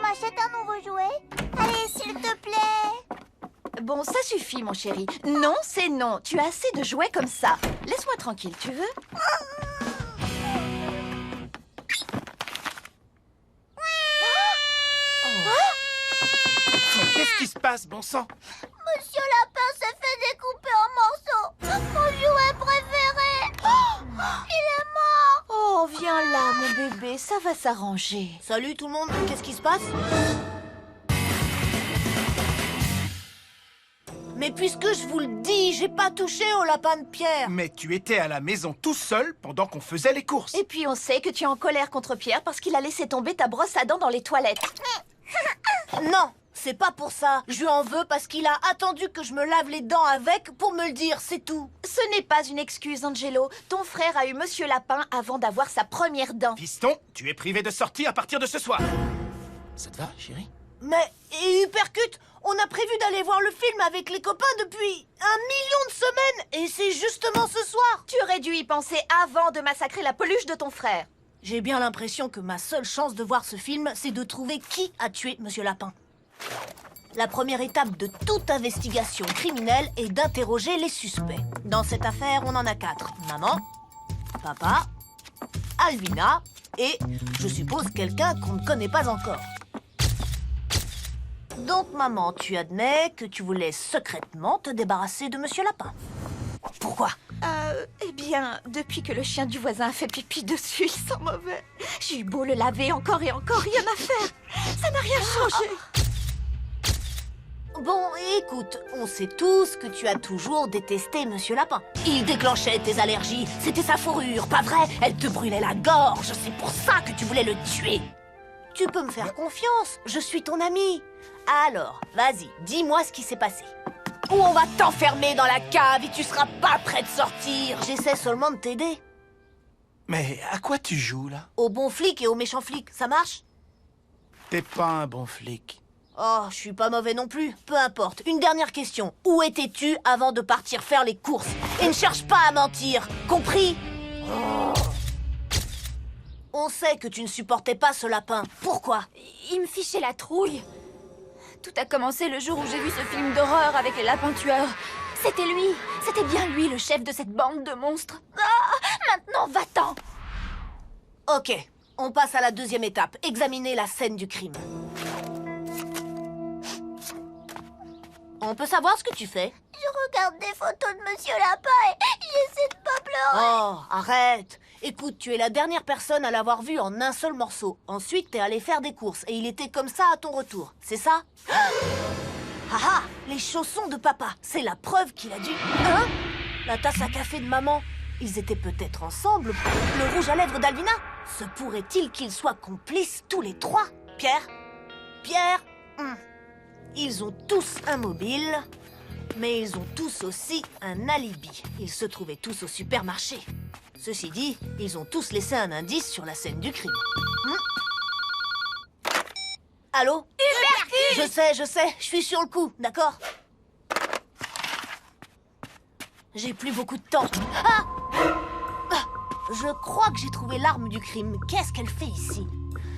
m'achètes un nouveau jouet? Allez, s'il te plaît. Bon, ça suffit, mon chéri. Non, c'est non. Tu as assez de jouets comme ça. Laisse-moi tranquille, tu veux? Mais qu'est-ce qui se passe, bon sang? Monsieur Lapin s'est fait découper en morceaux. Mon jouet préféré. Il est mort. Oh, viens là, mon bébé, ça va s'arranger. Salut tout le monde, qu'est-ce qui se passe? Mais puisque je vous le dis, j'ai pas touché au lapin de Pierre. Mais tu étais à la maison tout seul pendant qu'on faisait les courses. Et puis on sait que tu es en colère contre Pierre parce qu'il a laissé tomber ta brosse à dents dans les toilettes. Non, c'est pas pour ça. Je lui en veux parce qu'il a attendu que je me lave les dents avec pour me le dire, c'est tout. Ce n'est pas une excuse, Angelo. Ton frère a eu Monsieur Lapin avant d'avoir sa première dent. Fiston, tu es privé de sortie à partir de ce soir. Ça te va, chérie? Mais, et Hypercute, on a prévu d'aller voir le film avec les copains depuis 1 million de semaines et c'est justement ce soir. Tu aurais dû y penser avant de massacrer la peluche de ton frère. J'ai bien l'impression que ma seule chance de voir ce film, c'est de trouver qui a tué Monsieur Lapin. La première étape de toute investigation criminelle est d'interroger les suspects. Dans cette affaire, on en a 4. Maman, papa, Alvina et, je suppose, quelqu'un qu'on ne connaît pas encore. Donc, maman, tu admets que tu voulais secrètement te débarrasser de Monsieur Lapin. Pourquoi? Eh bien, depuis que le chien du voisin a fait pipi dessus, il sent mauvais. J'ai eu beau le laver encore et encore, rien à faire. Ça n'a rien changé. Bon, écoute, on sait tous que tu as toujours détesté Monsieur Lapin. Il déclenchait tes allergies, c'était sa fourrure, pas vrai? Elle te brûlait la gorge, c'est pour ça que tu voulais le tuer. Tu peux me faire confiance, je suis ton ami. Alors, vas-y, dis-moi ce qui s'est passé. Ou on va t'enfermer dans la cave et tu seras pas prêt de sortir. J'essaie seulement de t'aider. Mais à quoi tu joues, là? Au bon flic et au méchant flic, ça marche? T'es pas un bon flic. Oh, je suis pas mauvais non plus. Peu importe. Une dernière question. Où étais-tu avant de partir faire les courses? Et ne cherche pas à mentir. Compris? On sait que tu ne supportais pas ce lapin. Pourquoi? Il me fichait la trouille. Tout a commencé le jour où j'ai vu ce film d'horreur avec les lapins tueurs. C'était lui. C'était bien lui, le chef de cette bande de monstres. Ah, maintenant, va-t'en. Ok. On passe à la deuxième étape. Examiner la scène du crime. On peut savoir ce que tu fais? Je regarde des photos de Monsieur Lapin et j'essaie de pas pleurer. Oh, arrête! Écoute, tu es la dernière personne à l'avoir vu en un seul morceau. Ensuite, t'es allé faire des courses et il était comme ça à ton retour. C'est ça? Ah ah! Les chaussons de papa, c'est la preuve qu'il a dû... Hein? La tasse à café de maman, ils étaient peut-être ensemble. Le rouge à lèvres d'Alvina? Se pourrait-il qu'ils soient complices tous les trois? Pierre? Pierre? Ils ont tous un mobile, mais ils ont tous aussi un alibi. Ils se trouvaient tous au supermarché. Ceci dit, ils ont tous laissé un indice sur la scène du crime. Allô? Hypercute! Je sais, je suis sur le coup, d'accord? J'ai plus beaucoup de temps. Ah! Je crois que j'ai trouvé l'arme du crime. Qu'est-ce qu'elle fait ici?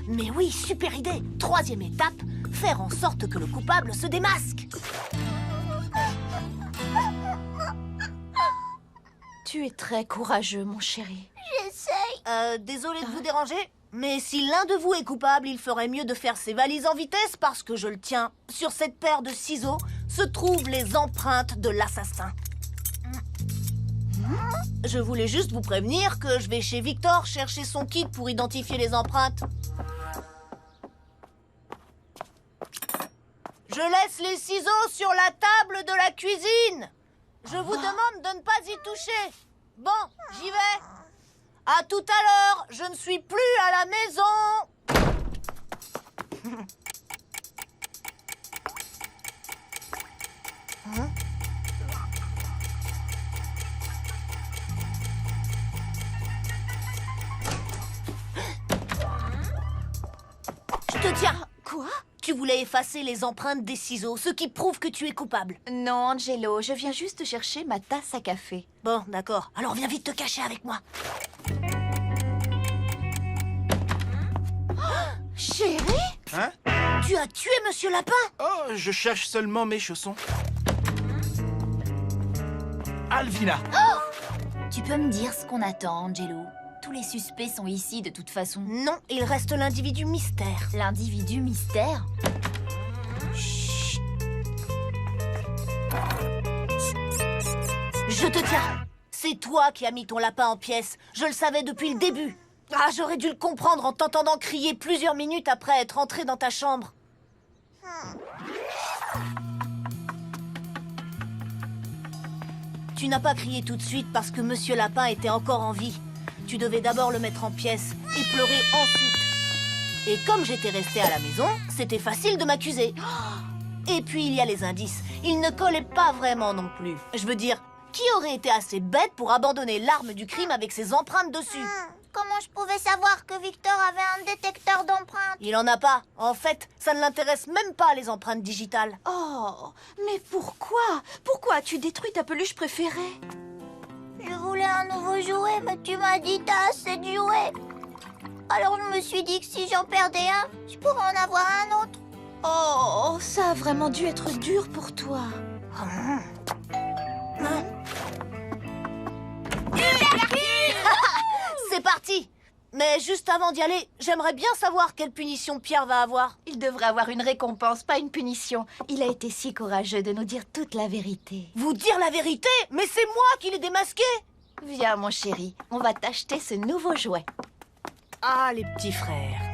Mais oui, super idée! Troisième étape, faire en sorte que le coupable se démasque. Tu es très courageux, mon chéri. J'essaye. Désolé de vous déranger, mais si l'un de vous est coupable, il ferait mieux de faire ses valises en vitesse parce que je le tiens. Sur cette paire de ciseaux se trouvent les empreintes de l'assassin. Je voulais juste vous prévenir que je vais chez Victor chercher son kit pour identifier les empreintes. Je laisse les ciseaux sur la table de la cuisine. Je vous demande de ne pas y toucher. Bon, j'y vais. À tout à l'heure, je ne suis plus à la maison. Je te tiens. Quoi? Tu voulais effacer les empreintes des ciseaux, ce qui prouve que tu es coupable. Non, Angelo, je viens juste chercher ma tasse à café. Bon, d'accord. Alors viens vite te cacher avec moi. Chérie? Hein? Tu as tué Monsieur Lapin? Oh, je cherche seulement mes chaussons. Alvina! Tu peux me dire ce qu'on attend, Angelo? Tous les suspects sont ici de toute façon. Non, il reste l'individu mystère. L'individu mystère? Je te tiens. C'est toi qui as mis ton lapin en pièces. Je le savais depuis le début. Ah, j'aurais dû le comprendre en t'entendant crier plusieurs minutes après être entré dans ta chambre. Tu n'as pas crié tout de suite parce que Monsieur Lapin était encore en vie. Tu devais d'abord le mettre en pièces et pleurer ensuite. Et comme j'étais restée à la maison, c'était facile de m'accuser. Et puis il y a les indices. Ils ne collaient pas vraiment non plus. Je veux dire, qui aurait été assez bête pour abandonner l'arme du crime avec ses empreintes dessus? Comment je pouvais savoir que Victor avait un détecteur d'empreintes? Il en a pas. En fait, ça ne l'intéresse même pas, les empreintes digitales. Oh, mais pourquoi? Pourquoi as-tu détruit ta peluche préférée? Je voulais un nouveau jouet, mais tu m'as dit t'as assez de jouets. Alors je me suis dit que si j'en perdais un, je pourrais en avoir un autre. Oh, ça a vraiment dû être dur pour toi. C'est parti! Mais juste avant d'y aller, j'aimerais bien savoir quelle punition Pierre va avoir. Il devrait avoir une récompense, pas une punition. Il a été si courageux de nous dire toute la vérité. Vous dire la vérité? Mais c'est moi qui l'ai démasqué! Viens, mon chéri, on va t'acheter ce nouveau jouet. Ah, les petits frères.